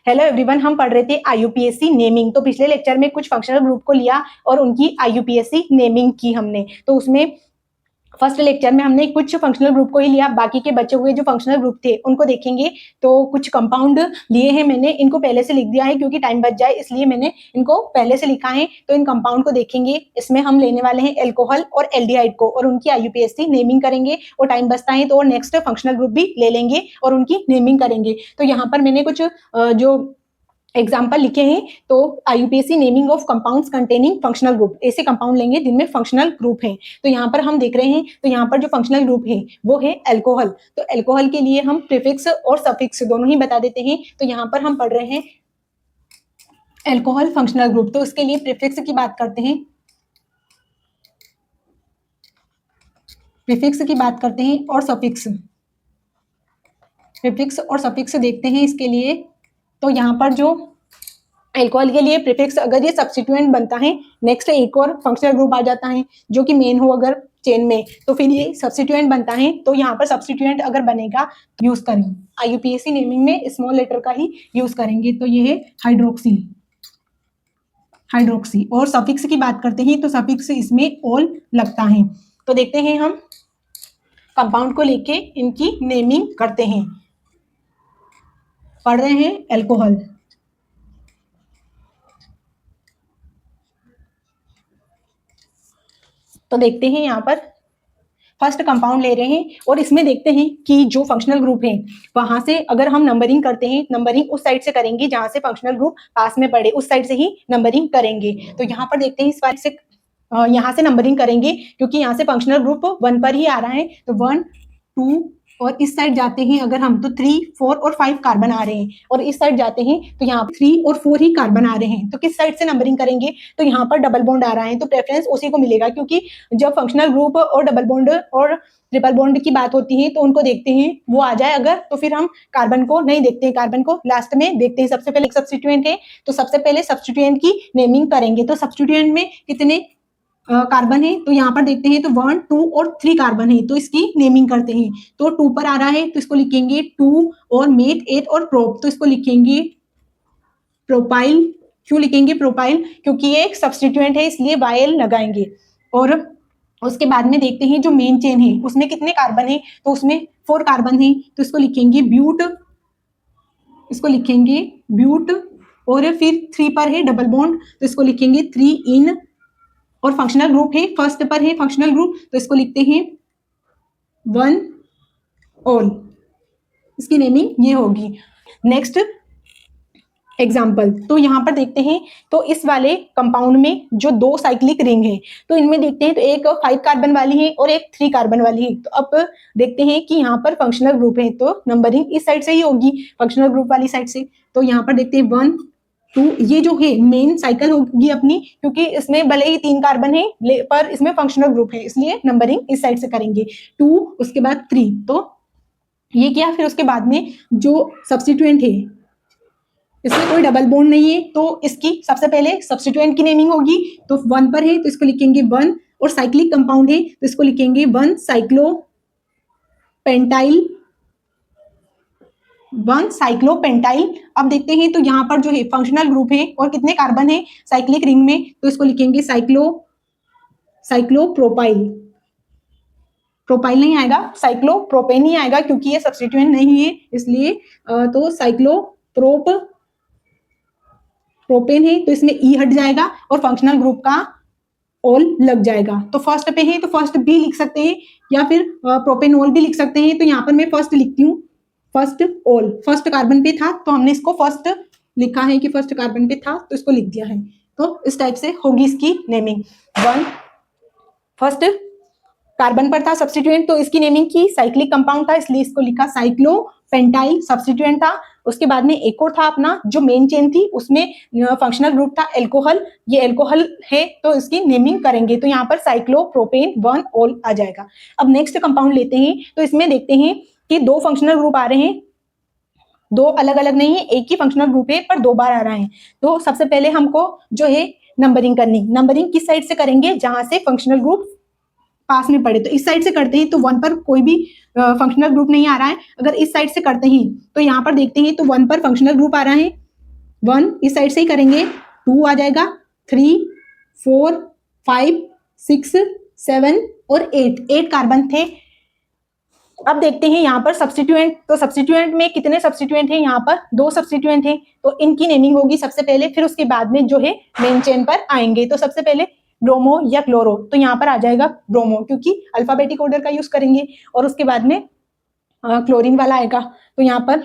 Hello everyone, हम पढ़ रहे थे आईयूपीएसी नेमिंग। तो पिछले लेक्चर में कुछ फंक्शनल ग्रुप को लिया और उनकी आईयूपीएसी नेमिंग की हमने। तो उसमें फर्स्ट लेक्चर में हमने कुछ फंक्शनल ग्रुप को ही लिया, बाकी के बचे हुए जो फंक्शनल ग्रुप थे उनको देखेंगे। तो कुछ कंपाउंड लिए हैं मैंने, इनको पहले से लिख दिया है क्योंकि टाइम बच जाए इसलिए मैंने इनको पहले से लिखा है। तो इन कंपाउंड को देखेंगे, इसमें हम लेने वाले हैं एल्कोहल और एल्डिहाइड को और उनकी आईयूपीएसी नेमिंग करेंगे। और टाइम बचता है तो नेक्स्ट फंक्शनल ग्रुप भी ले लेंगे और उनकी नेमिंग करेंगे। तो यहाँ पर मैंने कुछ जो एग्जाम्पल लिखे हैं। तो IUPAC naming of compounds containing functional group, ऐसे कंपाउंड लेंगे जिनमें फंक्शनल ग्रुप हैं। तो यहाँ पर हम देख रहे हैं, तो यहाँ पर जो फंक्शनल ग्रुप है वो है एल्कोहल। तो एल्कोहल के लिए हम प्रीफिक्स और सफिक्स दोनों ही बता देते हैं। तो यहाँ पर हम पढ़ रहे हैं एल्कोहल फंक्शनल ग्रुप। तो इसके लिए प्रीफिक्स की बात करते हैं, प्रीफिक्स की बात करते हैं और सफिक्स, प्रीफिक्स और सफिक्स देखते हैं इसके लिए। तो यहाँ पर जो एल्कोहल के लिए प्रीफिक्स, अगर ये सब्स्टिट्यूएंट बनता है, नेक्स्ट एक और फंक्शनल ग्रुप आ जाता है जो कि मेन हो अगर चेन में, तो फिर ये सब्स्टिट्यूएंट बनता है। तो यहाँ पर सब्स्टिट्यूएंट अगर बनेगा यूज करेंगे, आईयूपीएसी नेमिंग में स्मॉल लेटर का ही यूज करेंगे। तो ये है हाइड्रोक्सी, हाइड्रोक्सी। और सफिक्स की बात करते हैं तो सफिक्स इसमें ऑल लगता है। तो देखते हैं हम कंपाउंड को लेके इनकी नेमिंग करते हैं। पढ़ रहे हैं एल्कोहल। तो देखते हैं यहाँ पर फर्स्ट कंपाउंड ले रहे हैं और इसमें देखते हैं कि जो फंक्शनल ग्रुप है वहां से अगर हम नंबरिंग करते हैं, नंबरिंग उस साइड से करेंगे जहां से फंक्शनल ग्रुप पास में पड़े, उस साइड से ही नंबरिंग करेंगे। तो यहाँ पर देखते हैं इस बार से यहाँ से नंबरिंग करेंगे क्योंकि यहाँ से फंक्शनल ग्रुप 1 पर ही आ रहा है। तो 1 2 और इस साइड जाते हैं अगर हम तो 3 4 और 5 कार्बन आ रहे हैं, और इस साइड जाते हैं तो यहाँ पर 3 और 4 ही कार्बन आ रहे हैं। तो किस साइड से नंबरिंग करेंगे, तो यहाँ पर डबल बॉन्ड आ रहा है तो प्रेफरेंस उसी को मिलेगा, क्योंकि जब फंक्शनल ग्रुप और डबल बॉन्ड और ट्रिपल बॉन्ड की बात होती है तो उनको देखते हैं वो आ जाए अगर, तो फिर हम कार्बन को नहीं देखते हैं, कार्बन को लास्ट में देखते हैं। सबसे पहले एक सब्स्टिट्यूएंट है तो सबसे पहले सब्स्टिट्यूएंट की नेमिंग करेंगे। तो सब्स्टिट्यूएंट में कितने कार्बन है, तो यहाँ पर देखते हैं तो 1 2 और 3 कार्बन है तो इसकी नेमिंग करते हैं। तो 2 पर आ रहा है तो इसको लिखेंगे 2 और मेट 8 और प्रोप, तो इसको लिखेंगे प्रोपाइल। क्यों लिखेंगे प्रोपाइल, क्योंकि ये एक सब्स्टिट्यूएंट है इसलिए वायल लगाएंगे। और उसके बाद में देखते हैं जो मेन चेन है उसमें कितने कार्बन है, तो उसमें 4 कार्बन है तो इसको लिखेंगे ब्यूट, इसको लिखेंगे ब्यूट। और फिर 3 पर है डबल बॉन्ड तो इसको लिखेंगे 3 इन। और फंक्शनल ग्रुप है, फर्स्ट पर है फंक्शनल ग्रुप तो इसको लिखते हैं 1 ऑल, इसकी नेमिंग ये होगी। नेक्स्ट एग्जाम्पल, तो यहाँ पर देखते हैं तो इस वाले कंपाउंड में जो 2 साइक्लिक रिंग है तो इनमें देखते हैं तो एक 5 कार्बन वाली है और एक 3 कार्बन वाली है। तो अब देखते हैं कि यहाँ पर फंक्शनल ग्रुप है तो नंबरिंग इस साइड से ही होगी, फंक्शनल ग्रुप वाली साइड से। तो यहाँ पर देखते हैं 1 2, ये जो है मेन साइकिल होगी अपनी, क्योंकि इसमें भले ही 3 कार्बन है पर इसमें फंक्शनल ग्रुप है इसलिए नंबरिंग इस साइड से करेंगे। 2 उसके बाद 3, तो ये किया। फिर उसके बाद में जो सब्स्टिट्यूएंट है इसमें कोई डबल बॉन्ड नहीं है तो इसकी सबसे पहले सब्स्टिट्यूएंट की नेमिंग होगी। तो 1 पर है तो इसको लिखेंगे 1, और साइक्लिक कंपाउंड है तो इसको लिखेंगे 1 साइक्लोपेंटाइल, 1 साइक्लोपेंटाइल। अब देखते हैं तो यहाँ पर जो है फंक्शनल ग्रुप है और कितने कार्बन है साइक्लिक रिंग में, तो इसको लिखेंगे साइक्लोप्रोपाइल, प्रोपाइल नहीं आएगा, साइक्लोप्रोपेन ही आएगा क्योंकि ये सब्स्टिट्यूएंट नहीं है इसलिए। तो प्रोपेन है तो इसमें ई हट जाएगा और फंक्शनल ग्रुप का ऑल लग जाएगा। तो फर्स्ट पे है तो फर्स्ट भी लिख सकते हैं या फिर प्रोपेनॉल भी लिख सकते हैं। तो यहाँ पर मैं फर्स्ट लिखती हूँ, फर्स्ट ऑल, फर्स्ट कार्बन पे था तो हमने इसको फर्स्ट लिखा है कि फर्स्ट कार्बन पे था तो इसको लिख दिया है। तो इस टाइप से होगी इसकी नेमिंग। 1 फर्स्ट कार्बन पर था सब्स्टिट्यूएंट तो इसकी नेमिंग की साइक्लिक कंपाउंड था इसलिए इसको लिखा साइक्लोपेंटाइल, सब्स्टिट्यूएंट था। उसके बाद में एक और था अपना जो मेन चेन थी उसमें फंक्शनल ग्रुप था एल्कोहल, ये एल्कोहल है तो इसकी नेमिंग करेंगे। तो यहाँ पर साइक्लोप्रोपेन 1 ऑल आ जाएगा। अब नेक्स्ट कंपाउंड लेते हैं तो इसमें देखते हैं कि 2 फंक्शनल ग्रुप आ रहे हैं, 2 अलग अलग नहीं है, एक ही फंक्शनल ग्रुप है पर 2 बार आ रहा है। तो सबसे पहले हमको जो है नंबरिंग करनी, नंबरिंग किस साइड से करेंगे जहां से फंक्शनल ग्रुप पास में पड़े। तो इस साइड से करते हैं तो 1 पर कोई भी फंक्शनल ग्रुप नहीं आ रहा है। अगर इस साइड से करते हैं तो यहाँ पर देखते हैं तो 1 पर फंक्शनल ग्रुप आ रहा है 1 इस साइड से ही करेंगे, 2 आ जाएगा, 3 4 5 6 7 और 8 कार्बन थे। अब देखते हैं यहाँ पर सब्स्टिट्यूएंट, तो सब्स्टिट्यूएंट में कितने सब्स्टिट्यूएंट हैं, यहाँ पर 2 सब्स्टिट्यूएंट हैं, तो इनकी नेमिंग होगी सबसे पहले, फिर उसके बाद में जो है मेन चेन पर आएंगे। तो सबसे पहले ब्रोमो या क्लोरो, तो यहाँ पर आ जाएगा ब्रोमो, क्योंकि अल्फाबेटिक ऑर्डर का यूज करेंगे, और उसके बाद में क्लोरीन वाला आएगा। तो यहाँ पर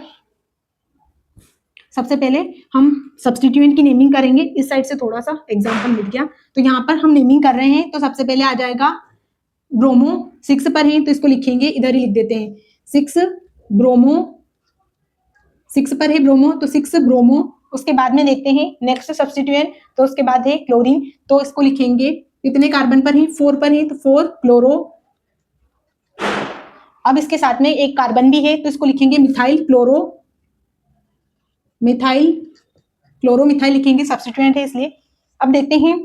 सबसे पहले हम सब्स्टिट्यूएंट की नेमिंग करेंगे। इस साइड से थोड़ा सा एग्जाम्पल मिल गया, तो यहाँ पर हम नेमिंग कर रहे हैं। तो सबसे पहले आ जाएगा ब्रोमो, 6 पर है तो इसको लिखेंगे, इधर ही लिख देते हैं 6 ब्रोमो, 6 पर है ब्रोमो तो 6 ब्रोमो। उसके बाद में देखते हैं नेक्स्ट सब्स्टिट्यूएंट, तो उसके बाद है क्लोरीन, तो इसको लिखेंगे कितने कार्बन पर है, 4 पर है तो 4 क्लोरो। अब इसके साथ में एक कार्बन भी है तो इसको लिखेंगे methyl chloro, methyl chloro, methyl लिखेंगे, सब्स्टिट्यूएंट है इसलिए। अब देखते हैं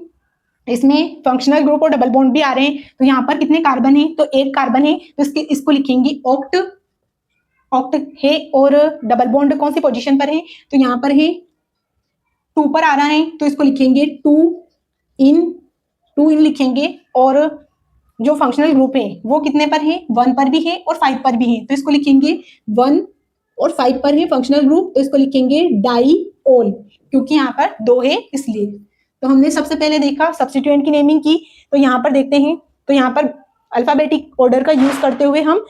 इसमें फंक्शनल ग्रुप और डबल बॉन्ड भी आ रहे हैं, तो यहाँ पर कितने कार्बन है, तो 1 कार्बन है तो इसको लिखेंगे ऑक्ट, ऑक्ट है। और डबल बॉन्ड कौन सी पोजीशन पर है, तो यहाँ पर है 2 पर आ रहा है तो इसको लिखेंगे 2 इन लिखेंगे। और जो फंक्शनल ग्रुप है वो कितने पर है, 1 पर भी है और 5 पर भी है, तो इसको लिखेंगे 1 और 5 पर है फंक्शनल ग्रुप, तो इसको लिखेंगे डाईओल, क्योंकि यहाँ पर 2 है इसलिए। तो हमने सबसे पहले देखा सब्स्टिट्यूएंट की नेमिंग की, तो यहाँ पर देखते हैं, तो यहाँ पर अल्फाबेटिक ऑर्डर का यूज करते हुए हम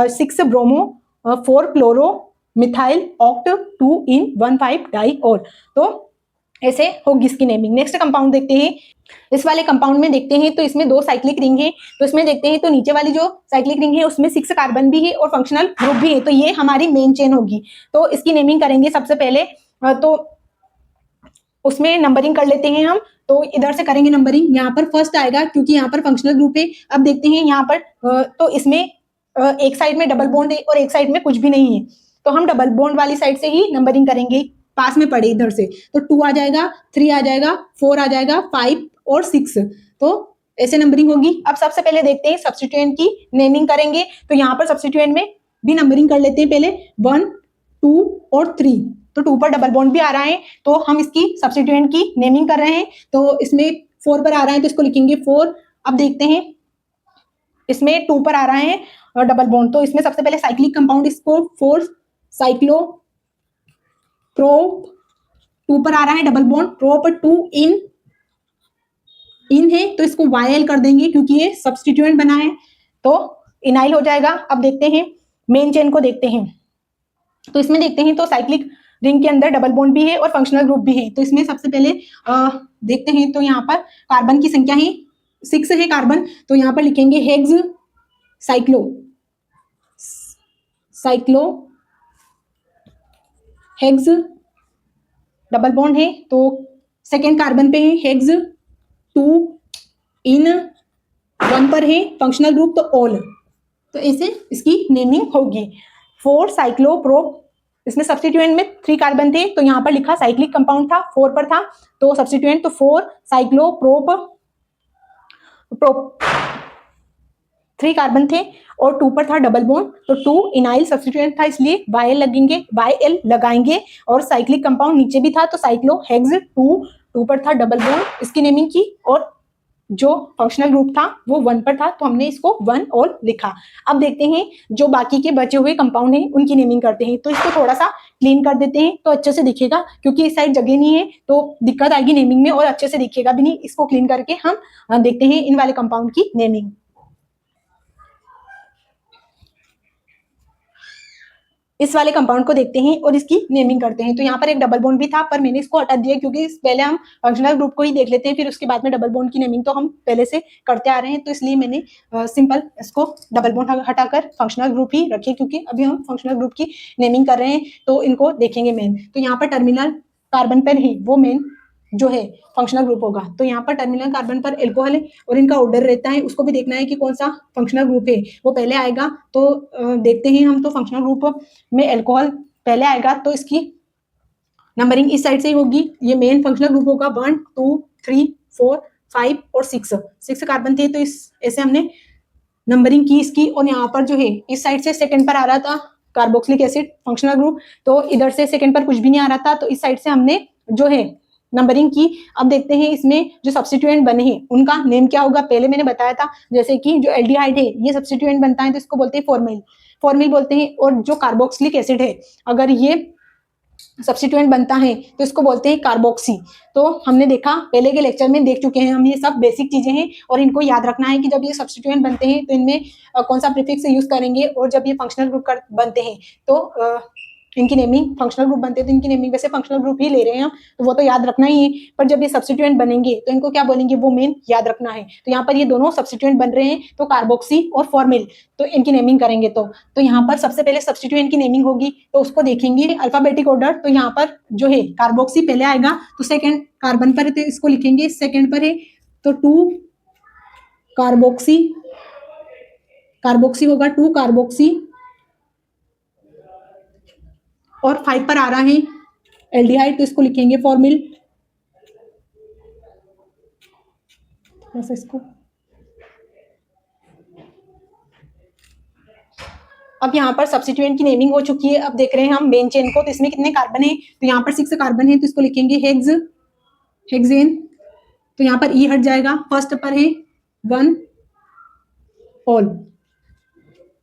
6 ब्रोमो, 4 क्लोरो, मिथाइल, ऑक्ट, 2 इन 1 5 डाईओल, तो ऐसे होगी इसकी नेमिंग। नेक्स्ट कंपाउंड देखते हैं। इस वाले कंपाउंड में देखते हैं तो इसमें 2 साइक्लिक रिंग है, तो इसमें देखते हैं तो नीचे वाली जो साइक्लिक रिंग है उसमें 6 कार्बन भी है और फंक्शनल ग्रुप भी है, तो ये हमारी मेन चेन होगी। तो इसकी नेमिंग करेंगे सबसे पहले, तो उसमें नंबरिंग कर लेते हैं हम, तो इधर से करेंगे नंबरिंग। यहाँ पर फर्स्ट आएगा क्योंकि यहाँ पर फंक्शनल ग्रुप है। अब देखते हैं यहाँ पर तो इसमें एक साइड में डबल बॉन्ड है और एक साइड में कुछ भी नहीं है, तो हम डबल बॉन्ड वाली साइड से ही नंबरिंग करेंगे, पास में पड़े इधर से, तो 2 आ जाएगा, 3 आ जाएगा, 4 आ जाएगा, 5 और 6, तो ऐसे नंबरिंग होगी। अब सबसे पहले देखते हैं सब्स्टिट्यूएंट की नेमिंग करेंगे, तो यहाँ पर सब्स्टिट्यूएंट में भी नंबरिंग कर लेते हैं पहले, 1 2 और 3, तो 2 पर डबल बॉन्ड भी आ रहा है तो हम इसकी सब्स्टिट्यूएंट की नेमिंग कर रहे हैं। तो इसमें 4 पर आ रहा है तो इसको लिखेंगे 4। अब देखते हैं इसमें 2 पर आ रहा है डबल बॉन्ड, तो इसमें सबसे पहले साइक्लिक कंपाउंड, इसको 4 साइक्लो प्रोप, 2 पर आ रहा है डबल बॉन्ड, प्रोप 2 इन है तो इसको YL कर देंगे क्योंकि ये सब्स्टिट्यूएंट बना है, तो इनाइल हो जाएगा। अब देखते हैं मेन चेन को देखते हैं, तो इसमें देखते हैं तो साइक्लिक रिंग के अंदर डबल बॉन्ड भी है और फंक्शनल ग्रुप भी है, तो इसमें सबसे पहले देखते हैं तो यहाँ पर कार्बन की संख्या है 6 है कार्बन, तो यहाँ पर लिखेंगे hex cyclo hex, double bond है तो सेकेंड कार्बन पे है हेक्स, 2 इन 1 पर है फंक्शनल ग्रुप, तो ऑल, तो ऐसे इसकी नेमिंग होगी। 4 साइक्लोप्रोप, इसमें सब्स्टिट्यूएंट में 3 कार्बन थे तो यहाँ पर लिखा साइक्लिक कंपाउंड था, 4 पर था तो सब्स्टिट्यूएंट, तो 4 साइक्लोप्रोप, 3 कार्बन थे और 2 पर था डबल बॉन्ड, तो 2 इनाइल सब्स्टिट्यूएंट था इसलिए YL लगाएंगे और साइक्लिक कंपाउंड नीचे भी था तो साइक्लो हेक्स 2 पर था डबल बॉन्ड, इसकी नेमिंग की। और जो फंक्शनल ग्रुप था वो 1 पर था तो हमने इसको 1 और लिखा। अब देखते हैं जो बाकी के बचे हुए कंपाउंड हैं उनकी नेमिंग करते हैं, तो इसको थोड़ा सा क्लीन कर देते हैं तो अच्छे से दिखेगा, क्योंकि इस साइड जगह नहीं है तो दिक्कत आएगी नेमिंग में और अच्छे से दिखेगा भी नहीं। इसको क्लीन करके हम देखते हैं इन वाले कंपाउंड की नेमिंग। इस वाले कंपाउंड को देखते हैं और इसकी नेमिंग करते हैं, तो यहाँ पर एक डबल बॉन्ड भी था पर मैंने इसको हटा दिया क्योंकि पहले हम फंक्शनल ग्रुप को ही देख लेते हैं, फिर उसके बाद में डबल बॉन्ड की नेमिंग तो हम पहले से करते आ रहे हैं, तो इसलिए मैंने सिंपल इसको डबल बॉन्ड हटाकर फंक्शनल ग्रुप ही रखे, क्योंकि अभी हम फंक्शनल ग्रुप की नेमिंग कर रहे हैं तो इनको देखेंगे मेन। तो यहाँ पर टर्मिनल कार्बन पर ही वो मेन जो है फंक्शनल ग्रुप होगा, तो यहाँ पर टर्मिनल कार्बन पर एल्कोहल है और इनका ऑर्डर रहता है, उसको भी देखना है कि कौन सा फंक्शनल ग्रुप है वो पहले आएगा। तो देखते हैं हम, तो फंक्शनल ग्रुप में एल्कोहल पहले आएगा तो इसकी नंबरिंग इस साइड से ही होगी, ये मेन फंक्शनल ग्रुप होगा, 1 2 3 4 5 और 6 कार्बन थे तो इस ऐसे हमने नंबरिंग की इसकी। और यहाँ पर जो है इस साइड से सेकंड पर आ रहा था कार्बोक्सिलिक एसिड फंक्शनल ग्रुप, तो इधर से सेकंड पर कुछ भी नहीं आ रहा था तो इस साइड से हमने जो है नंबरिंग की। अब देखते हैं इसमें जो सब्स्टिट्यूएंट बने हैं उनका नेम क्या होगा। पहले मैंने बताया था जैसे कि जो एल्डिहाइड है ये सब्स्टिट्यूएंट बनता है तो इसको बोलते हैं फॉर्मिल, फॉर्मिल बोलते हैं। और जो कार्बोक्सिलिक एसिड है अगर ये सब्स्टिट्यूएंट बनता है तो इसको बोलते हैं कार्बोक्सी। तो हमने देखा पहले के लेक्चर में देख चुके हैं हम, ये सब बेसिक चीजें हैं और इनको याद रखना है कि जब ये सब्स्टिट्यूएंट बनते हैं तो इनमें कौन सा प्रीफिक्स यूज करेंगे, और जब ये फंक्शनल ग्रुप बनते हैं तो इनकी नेमिंग फंक्शनल ग्रुप बनते हैं तो इनकी नेमिंग वैसे फंक्शनल ग्रुप ही ले रहे हैं हम, तो वो तो याद रखना ही है। पर जब ये सब्स्टिट्यूएंट बनेंगे तो इनको क्या बोलेंगे वो मेन याद रखना है। तो यहाँ पर ये दोनों सब्स्टिट्यूएंट बन रहे हैं तो कार्बोक्सी और फॉर्मिल, तो इनकी नेमिंग करेंगे। तो यहाँ पर सबसे पहले सब्स्टिट्यूएंट की नेमिंग होगी तो उसको देखेंगे अल्फाबेटिक ऑर्डर। तो यहाँ पर जो है कार्बोक्सी पहले आएगा तो सेकेंड कार्बन पर है तो इसको लिखेंगे सेकेंड पर है तो 2 कार्बोक्सी, कार्बोक्सी होगा 2 कार्बोक्सी। और 5 पर आ रहा है एल्डिहाइड तो इसको लिखेंगे फॉर्मिल। बस इसको अब यहाँ पर सब्स्टिट्यूएंट की नेमिंग हो चुकी है। अब देख रहे हैं हम मेन चेन को, तो इसमें कितने कार्बन है तो यहाँ पर 6 कार्बन है तो इसको लिखेंगे हेक्स, हेक्सेन। तो यहाँ पर ई हट जाएगा, फर्स्ट पर है 1 ऑल,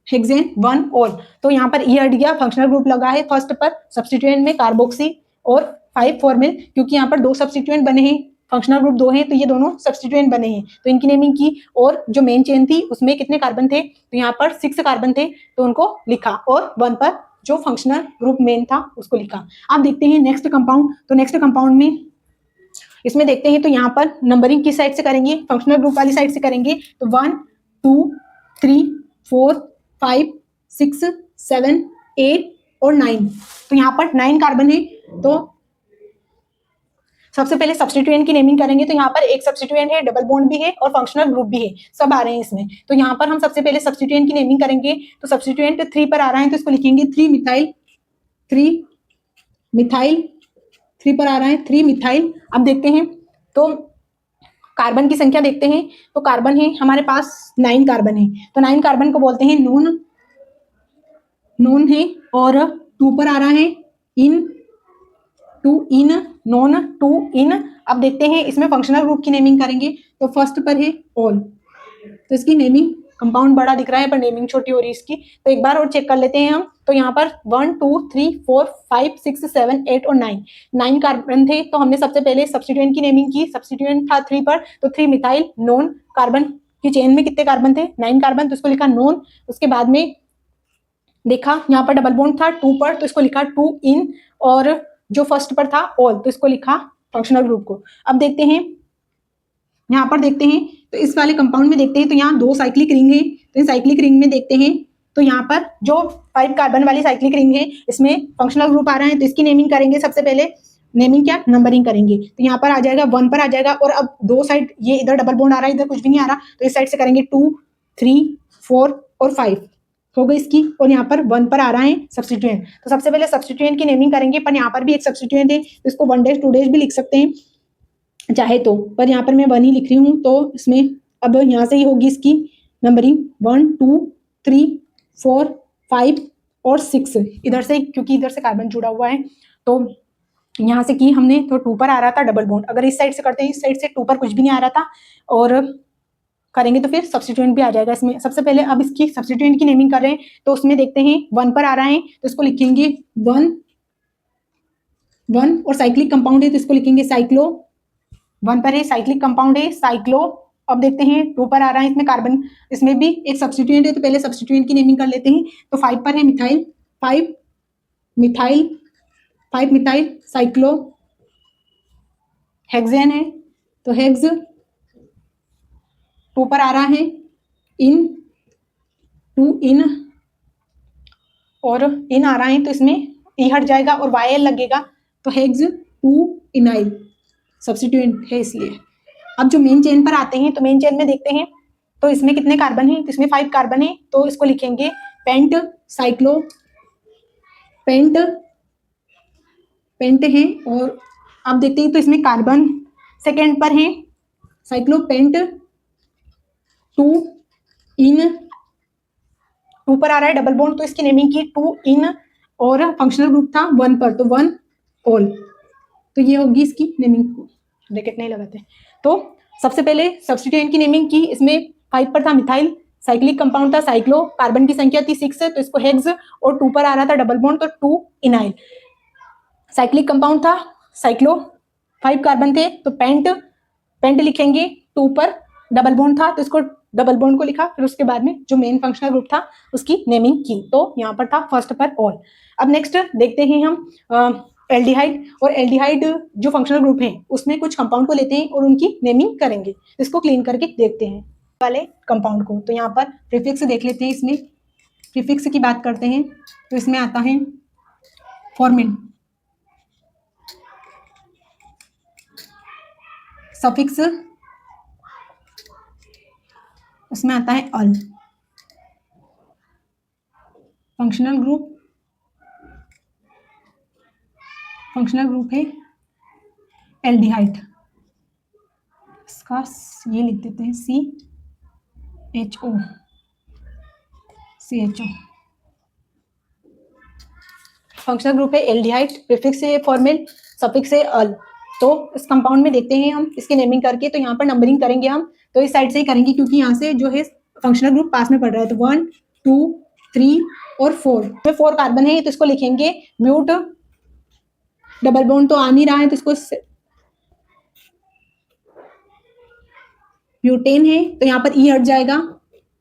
हेक्सेन 1 ऑल। तो यहाँ पर ई हट गया, फंक्शनल ग्रुप लगा है फर्स्ट पर सब्स्टिट्यूएंट में कार्बोक्सी और 5 फॉर्मिल, क्योंकि यहाँ पर 2 सब्स्टिट्यूएंट बने हैं, फंक्शनल ग्रुप 2 है तो ये दोनों सब्स्टिट्यूएंट बने हैं तो इनकी नेमिंग की। और जो मेन चेन थी उसमें कितने कार्बन थे तो यहाँ पर 6 कार्बन थे तो उनको लिखा, और 1 पर जो फंक्शनल ग्रुप मेन था उसको लिखा। आप देखते हैं नेक्स्ट कंपाउंड, तो नेक्स्ट कंपाउंड में इसमें देखते हैं तो यहाँ पर नंबरिंग किस साइड से करेंगे, फंक्शनल ग्रुप वाली साइड से करेंगे। तो 1 2 3 4 5 6 7 8 और 9, तो यहाँ पर 9 कार्बन है। तो सबसे पहले सब्स्टिट्यूएंट की नेमिंग करेंगे तो यहाँ पर एक सब्स्टिट्यूएंट है, डबल बॉन्ड भी है और फंक्शनल ग्रुप भी है, सब आ रहे हैं इसमें। तो यहाँ पर हम सबसे पहले सब्स्टिट्यूएंट की नेमिंग करेंगे। तो सब्स्टिट्यूएंट 3 पर आ रहा है तो इसको लिखेंगे 3 मिथाइल, 3 मिथाइल, 3 पर आ रहा है 3 मिथाइल। अब देखते हैं तो कार्बन की संख्या देखते हैं तो कार्बन है हमारे पास 9 कार्बन है तो 9 कार्बन को बोलते हैं नॉन, नॉन है। और 2 पर आ रहा है इन, 2 इन, नॉन 2 इन। अब देखते हैं इसमें फंक्शनल ग्रुप की नेमिंग करेंगे तो फर्स्ट पर है ऑल, तो इसकी नेमिंग कंपाउंड बड़ा दिख रहा है पर नेमिंग छोटी हो रही है इसकी, तो एक बार और चेक कर लेते हैं हम। तो यहाँ पर 1 2 3 4 5 6 7 8 और 9 कार्बन थे तो हमने सबसे पहले सब्स्टिट्यूएंट की नेमिंग की। सब्स्टिट्यूएंट था 3 पर तो 3 मिथाइल नॉन, कार्बन की चेन में कितने कार्बन थे 9 कार्बन तो इसको लिखा नॉन। उसके बाद में देखा यहाँ पर डबल बॉन्ड था 2 पर तो इसको लिखा 2 इन, और जो फर्स्ट पर था ऑल तो इसको लिखा फंक्शनल ग्रुप को। अब देखते हैं यहाँ पर देखते हैं तो इस वाले कंपाउंड में देखते हैं तो यहाँ 2 साइक्लिक रिंग है तो इन साइक्लिक रिंग में देखते हैं तो यहाँ पर जो 5 कार्बन वाली साइक्लिक रिंग है इसमें फंक्शनल ग्रुप आ रहा है तो इसकी नेमिंग करेंगे। सबसे पहले नेमिंग क्या, नंबरिंग करेंगे। तो यहाँ पर आ जाएगा 1 पर आ जाएगा, और अब 2 साइड ये इधर डबल बॉन्ड आ रहा है इधर कुछ भी नहीं आ रहा तो इस साइड से करेंगे 2 3 4 और 5 हो गई इसकी, और यहाँ पर 1 पर आ रहा है सब्स्टिट्यूएंट। तो सबसे पहले सब्स्टिट्यूएंट की नेमिंग करेंगे, पर यहाँ पर भी एक सब्स्टिट्यूएंट है तो इसको 1 डेज 2 डेज भी लिख सकते हैं चाहे तो, पर यहाँ पर मैं 1 ही लिख रही हूँ। तो इसमें अब यहाँ से ही होगी इसकी नंबरिंग 1 2 3 4 5 और 6 इधर से, क्योंकि इधर से कार्बन जुड़ा हुआ है तो यहाँ से की हमने तो 2 पर आ रहा था डबल बॉन्ड। अगर इस साइड से करते हैं इस साइड से 2 पर कुछ भी नहीं आ रहा था और करेंगे तो फिर सब्स्टिट्यूएंट भी आ जाएगा इसमें। सबसे पहले अब इसकी सब्स्टिट्यूएंट की नेमिंग कर रहे हैं तो उसमें देखते हैं 1 पर आ रहा है तो इसको लिखेंगे 1 1, और साइक्लिक कंपाउंड है तो इसको लिखेंगे साइक्लो। 1 पर है साइक्लिक कंपाउंड है साइक्लो। अब देखते हैं 2 पर आ रहा है इसमें कार्बन, इसमें भी एक सब्स्टिट्यूएंट है तो पहले सब्स्टिट्यूएंट की नेमिंग कर लेते हैं। तो 5 पर है methyl, 5 methyl, 5 methyl cyclo. Hexane है तो हेक्स। 2 पर आ रहा है इन, 2 इन, और इन आ रहा है तो इसमें ई हट जाएगा और वाई एल लगेगा तो हेक्स 2 इनाइल सब्स्टिट्यूएंट है इसलिए। अब जो मेन चेन पर आते हैं तो मेन चेन में देखते हैं तो इसमें कितने कार्बन है तो इसमें 5 कार्बन है तो इसको लिखेंगे पेंट साइक्लो, पेंट, पेंट है। और अब देखते हैं तो इसमें कार्बन सेकेंड पर है साइक्लो पेंट 2 इन, 2 पर आ रहा है डबल बॉन्ड तो इसकी नेमिंग की 2 इन, और फंक्शनल ग्रुप था 1 पर तो 1 ऑल। तो ये होगी इसकी नेमिंग, ब्रैकेट नहीं लगाते। तो सबसे पहले सब्स्टिट्यूएंट की नेमिंग की, इसमें 5 पर था मिथाइल, साइक्लिक कंपाउंड था साइक्लो, कार्बन की संख्या थी 6 तो इसको हेक्स, और 2 पर आ रहा था डबल बॉन्ड तो 2 इनाइल। साइक्लिक कंपाउंड था साइक्लो, 5 कार्बन थे तो पेंट लिखेंगे, 2 पर डबल बॉन्ड था तो इसको डबल बॉन्ड को लिखा, फिर उसके बाद में जो मेन फंक्शनल ग्रुप था उसकी नेमिंग की, तो यहाँ पर था फर्स्ट पर ऑल। अब नेक्स्ट देखते हैं हम एल्डिहाइड, और एल्डिहाइड जो फंक्शनल ग्रुप है उसमें कुछ कंपाउंड को लेते हैं और उनकी नेमिंग करेंगे, इसको क्लीन करके देखते हैं वाले कंपाउंड को। तो यहाँ पर प्रीफिक्स देख लेते हैं, इसमें प्रीफिक्स की बात करते हैं तो इसमें आता है फॉर्मिन, सफिक्स उसमें आता है अल, फंक्शनल ग्रुप है एल्डिहाइड, इसका ये लिख देते हैं CHO, फंक्शनल ग्रुप है एल्डिहाइड, प्रीफिक्स है फॉर्मिल, सफिक्स है अल। तो इस कंपाउंड में देखते हैं हम इसकी नेमिंग करके, तो यहाँ पर नंबरिंग करेंगे हम, तो इस साइड से ही करेंगे क्योंकि यहाँ से जो है फंक्शनल ग्रुप पास में पड़ रहा है। तो 1 2 3 और 4, तो 4 कार्बन है तो इसको लिखेंगे ब्यूट, डबल बॉन्ड तो आ नहीं रहा है तो इसको ब्यूटेन है तो यहाँ पर ई हट जाएगा,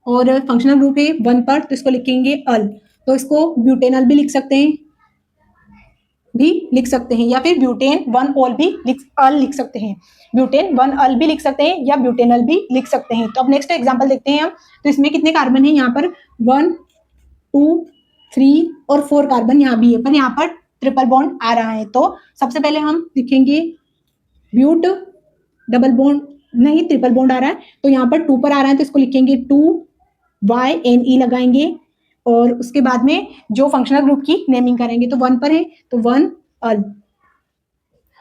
और फंक्शनल ग्रुप है 1 पर तो इसको लिखेंगे अल, तो इसको ब्यूटेनल भी लिख सकते हैं या फिर ब्यूटेन 1 ऑल भी अल लिख सकते हैं, ब्यूटेन 1 अल भी लिख सकते हैं या ब्यूटेनल भी लिख सकते हैं। तो अब नेक्स्ट एग्जांपल देखते हैं हम, तो इसमें कितने कार्बन है, यहाँ पर 1 2 3 और 4 कार्बन यहाँ भी है, पर यहाँ पर ट्रिपल बॉन्ड आ रहा है। तो सबसे पहले हम लिखेंगे ब्यूट, डबल बॉन्ड नहीं ट्रिपल बॉन्ड आ रहा है तो यहाँ पर 2 पर आ रहा है तो इसको लिखेंगे 2YNE लगाएंगे, और उसके बाद में जो फंक्शनल ग्रुप की नेमिंग करेंगे। तो 1 पर है तो 1 अल,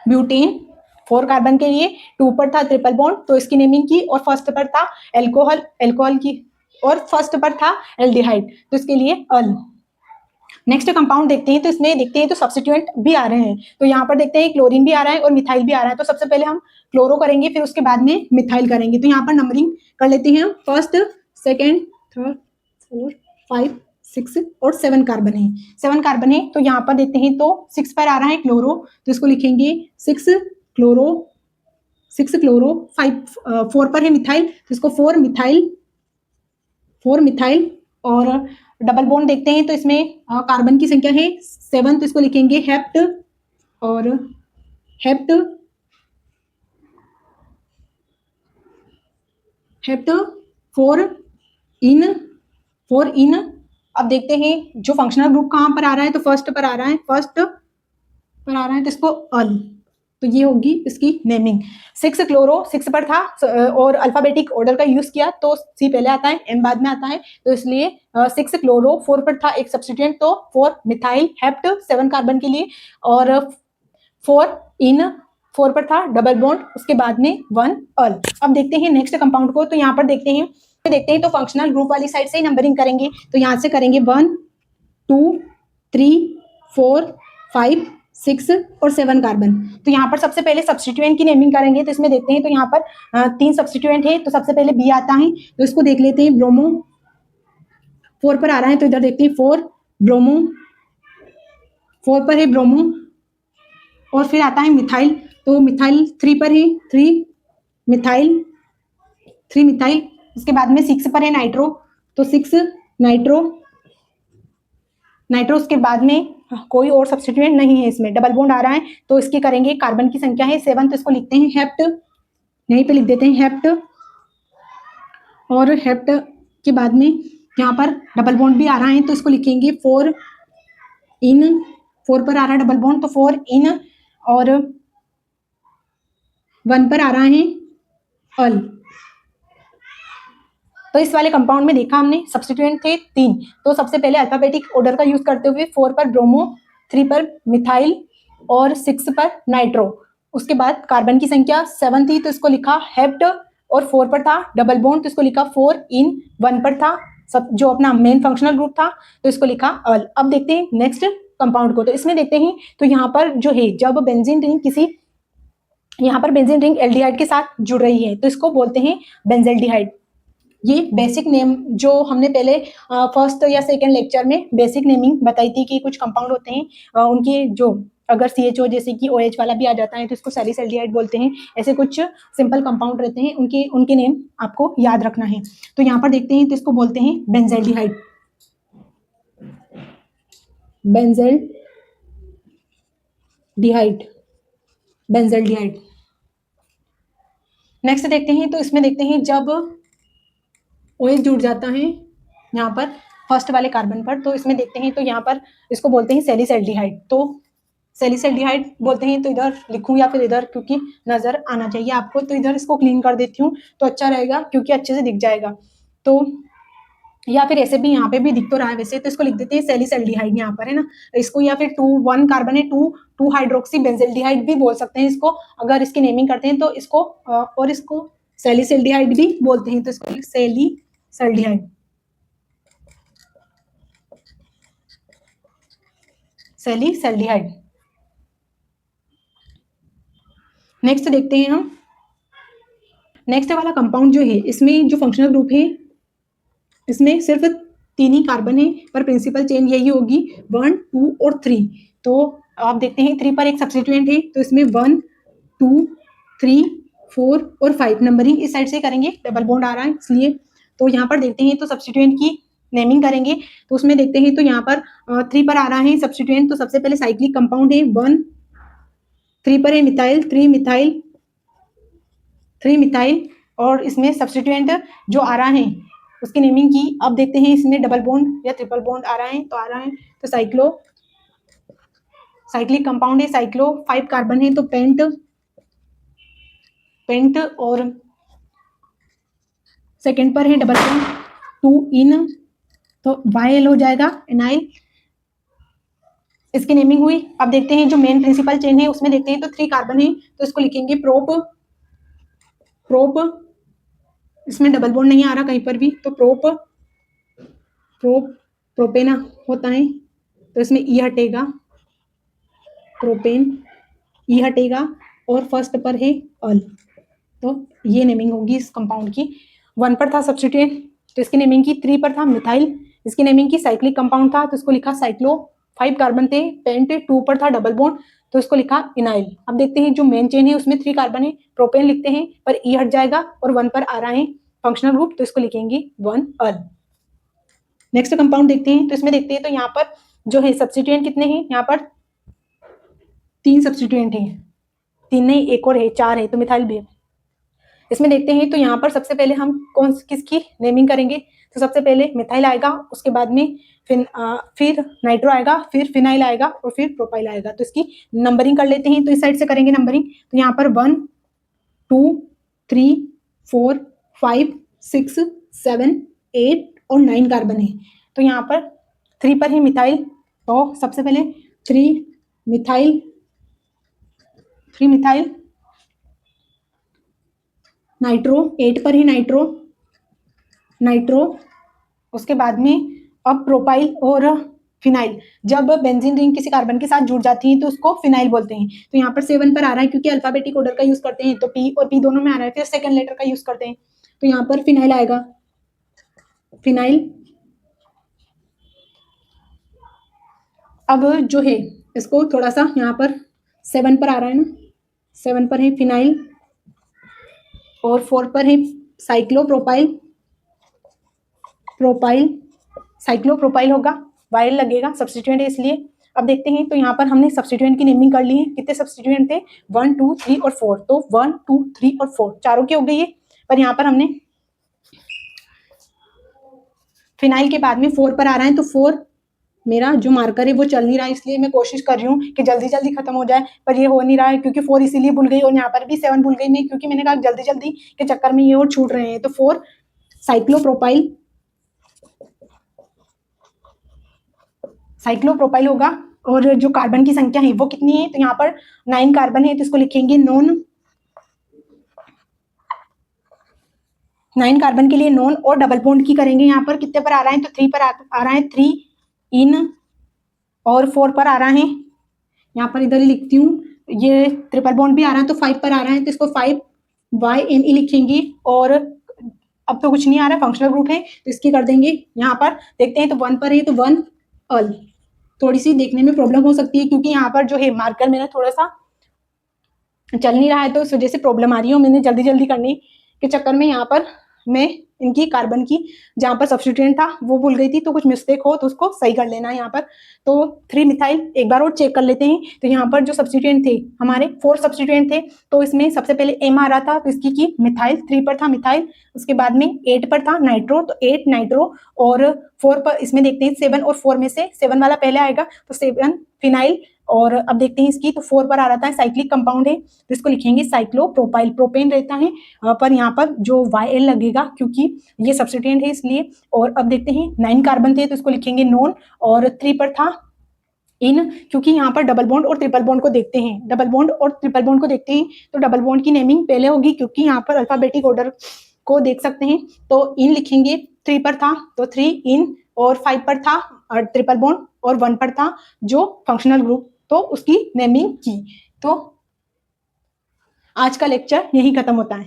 ब्यूटेन 4 कार्बन के लिए, 2 पर था ट्रिपल बॉन्ड तो इसकी नेमिंग की, और फर्स्ट पर था एल्कोहल की, और फर्स्ट पर था एल्डिहाइड तो इसके लिए अल। नेक्स्ट कंपाउंड देखते हैं, तो इसमें देखते हैं तो सब्स्टिट्यूएंट भी आ रहे हैं, तो यहाँ पर देखते हैं क्लोरीन भी आ रहा है और मिथाइल भी आ रहा है। तो सबसे पहले हम क्लोरो करेंगे, फिर उसके बाद में मिथाइल करेंगे। तो यहाँ पर नंबरिंग कर लेते हैं, फर्स्ट सेकेंड थर्ड 4 5 6 और 7 कार्बन है, 7 कार्बन है तो यहाँ पर देखते हैं तो 6 पर आ रहा है क्लोरो तो इसको लिखेंगे 6 क्लोरो 5 4 पर है मिथाइल तो इसको 4 मिथाइल, और डबल बॉन्ड देखते हैं तो इसमें कार्बन की संख्या है 7 तो इसको लिखेंगे हेप्ट, और हेप्ट 4 इन। अब देखते हैं जो फंक्शनल ग्रुप कहाँ पर आ रहा है, तो फर्स्ट पर आ रहा है तो इसको अल, तो ये होगी इसकी नेमिंग। 6 क्लोरो 6 पर था और अल्फाबेटिक ऑर्डर का यूज किया तो सी पहले आता है एम बाद में आता है, तो इसलिए 6 क्लोरो, 4 पर था एक सब्स्टिट्यूएंट तो 4 मिथाइल हेप्ट 7 कार्बन के लिए, और 4 इन 4 पर था डबल बॉन्ड, उसके बाद में 1 अल। अब देखते हैं नेक्स्ट कंपाउंड को, तो यहाँ पर देखते हैं तो फंक्शनल ग्रुप वाली साइड से ही नंबरिंग करेंगे, तो यहाँ से करेंगे 1 2 3 4 5 6 और 7 कार्बन। तो यहाँ पर सबसे पहले सब्स्टिट्यूएंट की नेमिंग करेंगे, तो इसमें देखते हैं तो यहाँ पर 3 सब्स्टिट्यूएंट है, तो सबसे पहले बी आता है तो इसको देख लेते हैं, ब्रोमो 4 पर आ रहा है तो इधर देखते हैं 4 ब्रोमो, 4 पर है ब्रोमो, और फिर आता है मिथाइल तो मिथाइल 3 पर है 3 मिथाइल, उसके बाद में 6 पर है नाइट्रो तो 6 नाइट्रो, उसके बाद में कोई और सब्स्टिट्यूएंट नहीं है, इसमें डबल बॉन्ड आ रहा है तो इसकी करेंगे, कार्बन की संख्या है 7 तो इसको लिखते हैं हेप्ट, यहीं पे लिख देते हैं हेप्ट, और हेप्ट के बाद में यहाँ पर डबल बॉन्ड भी आ रहा है तो इसको लिखेंगे 4 इन, 4 पर आ रहा है डबल बॉन्ड तो 4 इन, और 1 पर आ रहा है अल। तो इस वाले कंपाउंड में देखा हमने सब्स्टिट्यूएंट थे 3, तो सबसे पहले अल्फाबेटिक ऑर्डर का यूज करते हुए 4 पर ब्रोमो, 3 पर मिथाइल और 6 पर नाइट्रो, उसके बाद कार्बन की संख्या 7 थी तो इसको लिखा हेप्ट, और 4 पर था डबल बॉन्ड तो इसको लिखा 4 इन, 1 पर था सब जो अपना मेन फंक्शनल ग्रुप था तो इसको लिखा अल। अब देखते हैं नेक्स्ट कंपाउंड को, तो इसमें देखते हैं तो यहाँ पर जो है जब बेंजीन रिंग किसी यहाँ पर बेंजीन रिंग एल्डिहाइड के साथ जुड़ रही है तो इसको बोलते हैं बेंजल्डिहाइड। ये बेसिक नेम जो हमने पहले फर्स्ट या सेकंड लेक्चर में बेसिक नेमिंग बताई थी कि कुछ कंपाउंड होते हैं उनके जो अगर CHO जैसे कि OH वाला भी आ जाता है तो इसको सैलिसल्डिहाइड बोलते हैं। ऐसे कुछ सिंपल कंपाउंड रहते हैं उनके उनके नेम आपको याद रखना है। तो यहाँ पर देखते हैं तो इसको बोलते हैं बेंजल्डिहाइड। Benzaldehyde, benzaldehyde. नेक्स्ट देखते हैं तो इसमें देखते हैं जब OH जुड़ जाता है यहाँ पर फर्स्ट वाले कार्बन पर तो इसमें देखते हैं तो यहाँ पर इसको बोलते हैं सैलिसल्डिहाइड। तो सैलिसल्डिहाइड बोलते हैं तो इधर लिखूं या फिर इधर, क्योंकि नजर आना चाहिए आपको, तो इधर इसको क्लीन कर देती हूँ तो अच्छा रहेगा क्योंकि अच्छे से दिख जाएगा। तो या फिर ऐसे भी यहाँ पे भी दिख तो रहा है वैसे, तो इसको लिख देते हैं सैलिसल्डिहाइड यहाँ पर, है ना। इसको या फिर 1 कार्बन है 2 हाइड्रोक्सी बेंजल्डिहाइड भी बोल सकते हैं इसको, अगर इसकी नेमिंग करते हैं तो इसको और इसको सैलिसल्डिहाइड भी बोलते हैं तो इसको सैलिसल्डिहाइड, सैलिसल्डिहाइड। नेक्स्ट देखते हैं हम, नेक्स्ट वाला कंपाउंड जो है इसमें जो फंक्शनल ग्रुप है इसमें सिर्फ 3 ही कार्बन है पर प्रिंसिपल चेन यही होगी 1, 2 और 3। तो आप देखते हैं 3 पर एक सब्स्टिट्यूएंट है तो इसमें 1, 2, 3, 4 और 5 नंबरिंग इस साइड से करेंगे, डबल बॉन्ड आ रहा है इसलिए। तो यहाँ पर देखते हैं तो सब्स्टिट्यूएंट की नेमिंग करेंगे तो उसमें देखते हैं तो यहाँ पर 3 पर आ रहा है सब्स्टिट्यूएंट, तो सबसे पहले साइक्लिक कंपाउंड है 1, 3 पर है मिथाइल, 3 मिथाइल और इसमें सब्स्टिट्यूएंट जो आ रहा है उसकी नेमिंग की। अब देखते हैं इसमें डबल बॉन्ड या ट्रिपल बॉन्ड आ रहा है तो साइक्लिक कंपाउंड है साइक्लो, 5 कार्बन है तो पेंट और सेकंड पर है डबल बॉन्ड 2 इन तो YL हो जाएगा एनाइल, इसकी नेमिंग हुई। अब देखते हैं जो मेन प्रिंसिपल चेन है उसमें देखते हैं तो 3 कार्बन है तो इसको लिखेंगे प्रोप, इसमें डबल बॉन्ड नहीं आ रहा कहीं पर भी तो प्रोपेना होता है तो इसमें E हटेगा, प्रोपेन E हटेगा और फर्स्ट पर है अल, तो ये नेमिंग होगी इस कंपाउंड की। 1 पर था सब्स्टिट्यूएंट तो इसकी नेमिंग की, 3 पर था मिथाइल इसकी नेमिंग की, साइक्लिक कंपाउंड था तो इसको लिखा साइक्लो, 5 कार्बन थे पेंट, 2 पर था डबल बॉन्ड तो इसको लिखा इनाइल। अब देखते हैं जो मेन चेन है उसमें 3 कार्बन है, प्रोपेन लिखते हैं पर E हट जाएगा और 1 पर आ रहा है फंक्शनल ग्रुप तो इसको लिखेंगे 1 अल। नेक्स्ट कंपाउंड देखते हैं तो इसमें देखते हैं तो यहाँ पर जो है सब्स्टिट्यूएंट कितने हैं, यहाँ पर 3 सब्स्टिट्यूएंट हैं, 3 नहीं एक और है 4 है तो मिथाइल भी है। इसमें देखते हैं तो यहाँ पर सबसे पहले हम किसकी नेमिंग करेंगे तो सबसे पहले मिथाइल आएगा, उसके बाद में फिर नाइट्रो आएगा, फिर फिनाइल आएगा और फिर प्रोपाइल आएगा। तो इसकी नंबरिंग कर लेते हैं तो इस साइड से करेंगे नंबरिंग, तो यहाँ पर 1, 2, 3, 4, 5, 6, 7, 8 और 9 कार्बन है। तो यहाँ पर 3 पर ही मिथाइल तो सबसे पहले 3 मिथाइल, नाइट्रो 8 पर ही नाइट्रो, उसके बाद में अब प्रोपाइल और फिनाइल। जब बेंजीन रिंग किसी कार्बन के साथ जुड़ जाती है तो उसको फिनाइल बोलते हैं। तो यहाँ पर 7 पर आ रहा है क्योंकि अल्फाबेटिक ऑर्डर का यूज करते हैं तो P और P दोनों में आ रहा है, फिर सेकंड लेटर का यूज करते हैं तो यहाँ पर फिनाइल आएगा, फिनाइल। अब जो है इसको थोड़ा सा यहाँ पर 7 पर आ रहा है ना, 7 पर है फिनाइल और 4 पर है साइक्लोप्रोपाइल, साइक्लोप्रोपाइल होगा, वाइल लगेगा सब्स्टिट्यूएंट है इसलिए। अब देखते हैं तो यहाँ पर हमने सब्स्टिट्यूएंट की नेमिंग कर ली है, कितने सब्स्टिट्यूएंट थे 1, 2, 3 और 4, तो 1, 2, 3 और 4 चारों की हो गई है। पर यहाँ पर हमने फिनाइल के बाद में 4 पर आ रहा है तो 4 मेरा जो मार्कर है वो चल नहीं रहा है, इसलिए मैं कोशिश कर रही हूँ कि जल्दी जल्दी खत्म हो जाए, पर ये हो नहीं रहा है क्योंकि 4 इसीलिए भूल गई और यहाँ पर भी 7 भूल गई मैं क्योंकि मैंने कहा जल्दी जल्दी के चक्कर में ये और छूट रहे हैं। तो 4 साइक्लोप्रोपाइल होगा और जो कार्बन की संख्या है वो कितनी है तो यहाँ पर 9 कार्बन है तो इसको लिखेंगे 9 कार्बन के लिए नॉन और डबल बॉन्ड की करेंगे। यहाँ पर कितने पर आ रहा है तो 3 पर आ रहा है 3 इन और 4 पर आ रहा है, यहाँ पर इधर ही लिखती हूँ ये ट्रिपल बॉन्ड भी आ रहा है तो 5 पर आ रहा है, तो इसको 5 YNE लिखेंगे। और अब तो कुछ नहीं आ रहा है, फंक्शनल ग्रुप है तो इसकी कर देंगे। यहाँ पर देखते हैं तो 1 पर है तो 1 अल। थोड़ी सी देखने में प्रॉब्लम हो सकती है क्योंकि यहाँ पर जो है मार्कर मेरा थोड़ा सा चल नहीं रहा है, तो इस वजह से प्रॉब्लम आ रही है। मैंने जल्दी जल्दी करने के चक्कर में यहाँ पर मैं इनकी कार्बन की जहाँ पर सब्स्टिट्यूएंट था वो भूल गई थी, तो कुछ मिस्टेक हो तो उसको सही कर लेना है यहाँ पर। तो 3 मिथाइल एक बार और चेक कर लेते हैं। तो यहाँ पर जो सब्स्टिट्यूएंट थे हमारे 4 सब्स्टिट्यूएंट थे, तो इसमें सबसे पहले एम आ रहा था तो इसकी की मिथाइल, 3 पर था मिथाइल। उसके बाद में 8 पर था नाइट्रो, तो 8 नाइट्रो। और 4 पर इसमें देखते हैं 7 और 4 में से 7 वाला पहले आएगा तो 7 फिनाइल। और अब देखते हैं इसकी, तो 4 पर आ रहा था साइक्लिक कंपाउंड है तो इसको लिखेंगे साइक्लोप्रोपाइल। प्रोपेन रहता है पर यहाँ पर जो YL लगेगा क्योंकि ये सब्स्टिट्यूएंट है इसलिए। और अब देखते हैं 9 कार्बन थे तो इसको लिखेंगे नॉन। और 3 पर था इन, क्योंकि यहाँ पर डबल बॉन्ड और ट्रिपल बॉन्ड को देखते हैं, डबल बॉन्ड और ट्रिपल बॉन्ड को देखते हैं तो डबल बॉन्ड की नेमिंग पहले होगी क्योंकि यहाँ पर अल्फाबेटिक ऑर्डर को देख सकते हैं। तो इन लिखेंगे, 3 पर था तो 3 इन। और 5 पर था ट्रिपल बॉन्ड। और 1 पर था जो फंक्शनल ग्रुप, तो उसकी नेमिंग की। तो आज का लेक्चर यही खत्म होता है।